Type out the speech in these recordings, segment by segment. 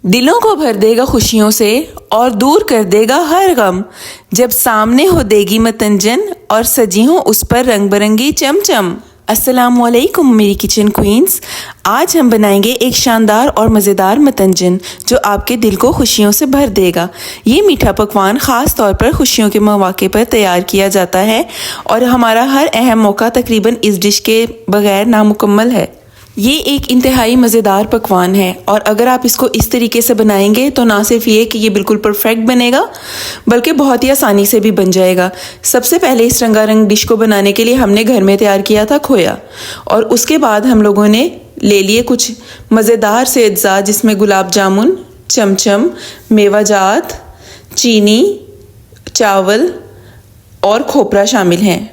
दिलों को भर देगा खुशियों से और दूर कर देगा हर गम। जब सामने हो देगी मतंजन और सजी हो उस पर रंग बिरंगी चमचम। अस्सलामुअलैकुम मेरी किचन क्वींस। आज हम बनाएंगे एक शानदार और मज़ेदार मतंजन जो आपके दिल को खुशियों से भर देगा। ये मीठा पकवान ख़ास तौर पर खुशियों के मौके पर तैयार किया जाता है और हमारा हर अहम मौका तकरीबन इस डिश के बगैर नामुकम्मल है। ये एक इंतहाई मज़ेदार पकवान है और अगर आप इसको इस तरीके से बनाएंगे तो ना सिर्फ ये कि ये बिल्कुल परफेक्ट बनेगा बल्कि बहुत ही आसानी से भी बन जाएगा। सबसे पहले इस रंगारंग डिश को बनाने के लिए हमने घर में तैयार किया था खोया, और उसके बाद हम लोगों ने ले लिए कुछ मज़ेदार से अज्जा जिसमें गुलाब जामुन, चमचम, मेवा जात, चीनी, चावल और खोपरा शामिल हैं।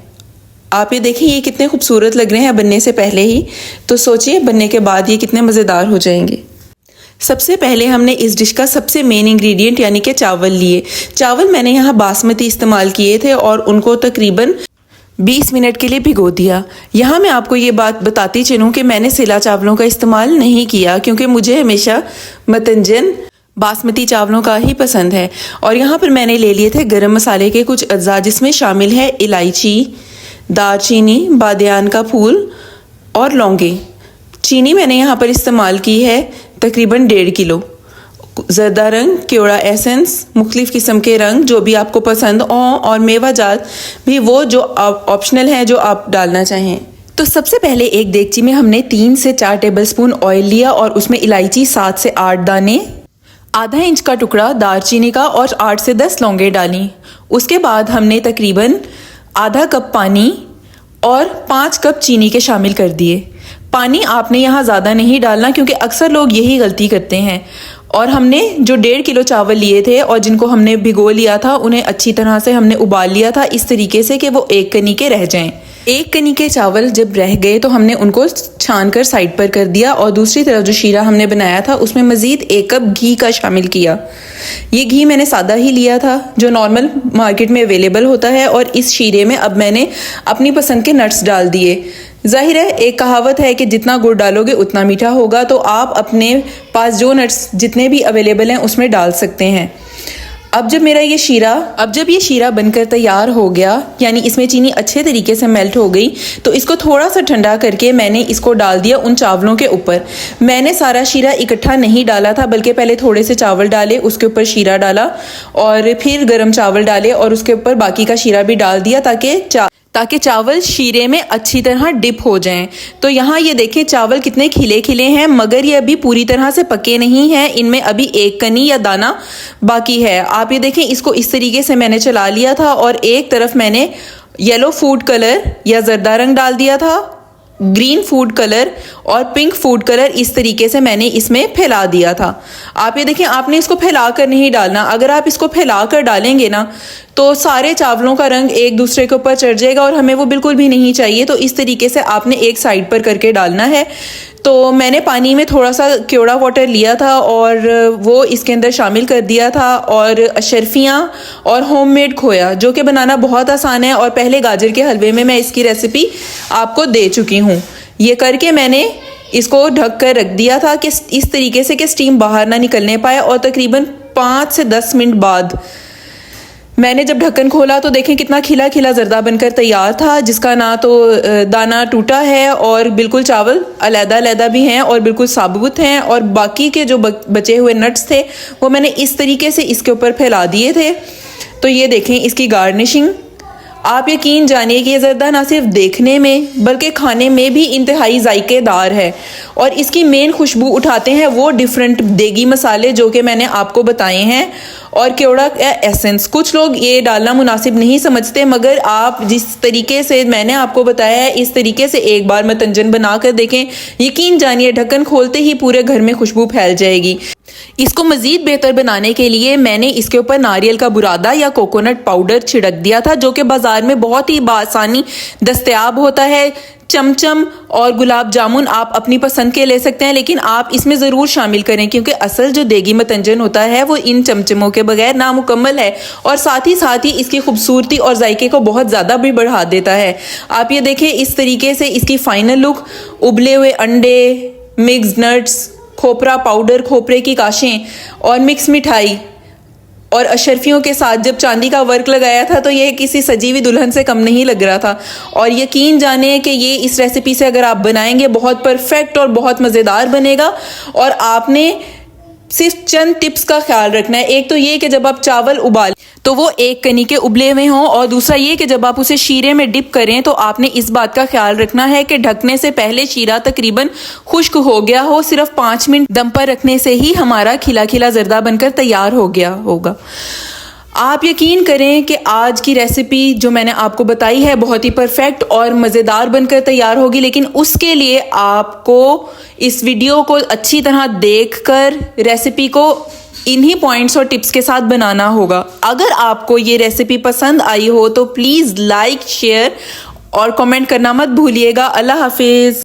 आप ये देखिए ये कितने खूबसूरत लग रहे हैं बनने से पहले ही, तो सोचिए बनने के बाद ये कितने मज़ेदार हो जाएंगे। सबसे पहले हमने इस डिश का सबसे मेन इंग्रेडिएंट यानी कि चावल लिए। चावल मैंने यहाँ बासमती इस्तेमाल किए थे और उनको तकरीबन 20 मिनट के लिए भिगो दिया। यहाँ मैं आपको ये बात बताती चलूँ कि मैंने सिला चावलों का इस्तेमाल नहीं किया क्योंकि मुझे हमेशा मतंजन बासमती चावलों का ही पसंद है। और यहाँ पर मैंने ले लिए थे गरम मसाले के कुछ अज्जा जिसमें शामिल है इलायची, दालचीनी, बादियान का फूल और लौंगे। चीनी मैंने यहाँ पर इस्तेमाल की है तकरीबन 1.5 किलो। ज़रदा रंग, केवड़ा एसेंस, मुख्तलिफ़ किस्म के रंग जो भी आपको पसंद हो, और मेवा जात भी वो जो ऑप्शनल है जो आप डालना चाहें। तो सबसे पहले एक देगची में हमने 3 से 4 टेबलस्पून ऑयल लिया और उसमें इलायची 7 से 8 दाने, आधा इंच का टुकड़ा दालचीनी का और 8 से 10 लौंगे डाली। उसके बाद हमने तकरीबन आधा कप पानी और 5 कप चीनी के शामिल कर दिए। पानी आपने यहाँ ज़्यादा नहीं डालना क्योंकि अक्सर लोग यही गलती करते हैं। और हमने जो 1.5 किलो चावल लिए थे और जिनको हमने भिगो लिया था उन्हें अच्छी तरह से हमने उबाल लिया था इस तरीके से कि वो एक कनी के रह जाएं। एक कनी के चावल जब रह गए तो हमने उनको छान कर साइड पर कर दिया और दूसरी तरफ जो शीरा हमने बनाया था उसमें मज़ीद 1 कप घी का शामिल किया। ये घी मैंने सादा ही लिया था जो नॉर्मल मार्केट में अवेलेबल होता है, और इस शीरे में अब मैंने अपनी पसंद के नट्स डाल दिए। जाहिर है एक कहावत है कि जितना गुड़ डालोगे उतना मीठा होगा, तो आप अपने पास जो नट्स जितने भी अवेलेबल हैं उसमें डाल सकते हैं। अब जब ये शीरा बनकर तैयार हो गया यानी इसमें चीनी अच्छे तरीके से मेल्ट हो गई, तो इसको थोड़ा सा ठंडा करके मैंने इसको डाल दिया उन चावलों के ऊपर। मैंने सारा शीरा इकट्ठा नहीं डाला था बल्कि पहले थोड़े से चावल डाले, उसके ऊपर शीरा डाला और फिर गरम चावल डाले और उसके ऊपर बाकी का शीरा भी डाल दिया ताकि चावल शीरे में अच्छी तरह डिप हो जाएं। तो यहाँ ये देखें चावल कितने खिले खिले हैं मगर ये अभी पूरी तरह से पके नहीं हैं, इनमें अभी एक कनी या दाना बाकी है। आप ये देखें इसको इस तरीके से मैंने चला लिया था और एक तरफ मैंने येलो फूड कलर या जर्दा रंग डाल दिया था, ग्रीन फूड कलर और पिंक फूड कलर इस तरीके से मैंने इसमें फैला दिया था। आप ये देखें आपने इसको फैला कर नहीं डालना, अगर आप इसको फैला कर डालेंगे ना तो सारे चावलों का रंग एक दूसरे के ऊपर चढ़ जाएगा और हमें वो बिल्कुल भी नहीं चाहिए। तो इस तरीके से आपने एक साइड पर करके डालना है। तो मैंने पानी में थोड़ा सा केवड़ा वाटर लिया था और वो इसके अंदर शामिल कर दिया था, और अशरफियाँ और होममेड खोया जो कि बनाना बहुत आसान है, और पहले गाजर के हलवे में मैं इसकी रेसिपी आपको दे चुकी हूँ। ये करके मैंने इसको ढक कर रख दिया था कि इस तरीके से कि स्टीम बाहर ना निकलने पाए, और तकरीबन 5 से 10 मिनट बाद मैंने जब ढक्कन खोला तो देखें कितना खिला खिला जर्दा बनकर तैयार था, जिसका ना तो दाना टूटा है और बिल्कुल चावल अलग-अलग भी हैं और बिल्कुल साबुत हैं, और बाकी के जो बचे हुए नट्स थे वो मैंने इस तरीके से इसके ऊपर फैला दिए थे। तो ये देखें इसकी गार्निशिंग, आप यकीन जानिए कि ये जर्दा ना सिर्फ देखने में बल्कि खाने में भी इंतहाई जायकेदार है, और इसकी मेन खुशबू उठाते हैं वो डिफरेंट देगी मसाले जो कि मैंने आपको बताए हैं, और केवड़ा एसेंस। कुछ लोग ये डालना मुनासिब नहीं समझते मगर आप जिस तरीके से मैंने आपको बताया है इस तरीके से एक बार मतंजन बना कर देखें, यकीन जानिए ढक्कन खोलते ही पूरे घर में खुशबू फैल जाएगी। इसको मज़ीद बेहतर बनाने के लिए मैंने इसके ऊपर नारियल का बुरादा या कोकोनट पाउडर छिड़क दिया था जो कि बाज़ार में बहुत ही बासानी दस्तयाब होता है। चमचम और गुलाब जामुन आप अपनी पसंद के ले सकते हैं, लेकिन आप इसमें ज़रूर शामिल करें क्योंकि असल जो देगी मतंजन होता है वो इन चमचमों के बगैर नामुकम्मल है, और साथ ही इसकी खूबसूरती और जायके को बहुत ज़्यादा भी बढ़ा देता है। आप ये देखें इस तरीके से इसकी फ़ाइनल लुक, उबले हुए अंडे, मिक्स नट्स खोपरा पाउडर, खोपरे की काशें और मिक्स मिठाई और अशरफियों के साथ जब चांदी का वर्क लगाया था तो ये किसी सजी हुई दुल्हन से कम नहीं लग रहा था। और यकीन जाने कि ये इस रेसिपी से अगर आप बनाएंगे बहुत परफेक्ट और बहुत मज़ेदार बनेगा। और आपने सिर्फ चंद टिप्स का ख्याल रखना है। एक तो ये कि जब आप चावल उबाल तो वो एक कनी के उबले हुए हों, और दूसरा ये कि जब आप उसे शीरे में डिप करें तो आपने इस बात का ख्याल रखना है कि ढकने से पहले शीरा तकरीबन खुश्क हो गया हो। सिर्फ 5 मिनट दम पर रखने से ही हमारा खिला खिला जर्दा बनकर तैयार हो गया होगा। आप यकीन करें कि आज की रेसिपी जो मैंने आपको बताई है बहुत ही परफेक्ट और मज़ेदार बनकर तैयार होगी, लेकिन उसके लिए आपको इस वीडियो को अच्छी तरह देखकर रेसिपी को इन्हीं पॉइंट्स और टिप्स के साथ बनाना होगा। अगर आपको ये रेसिपी पसंद आई हो तो प्लीज़ लाइक, शेयर और कमेंट करना मत भूलिएगा। अल्लाह हाफिज़।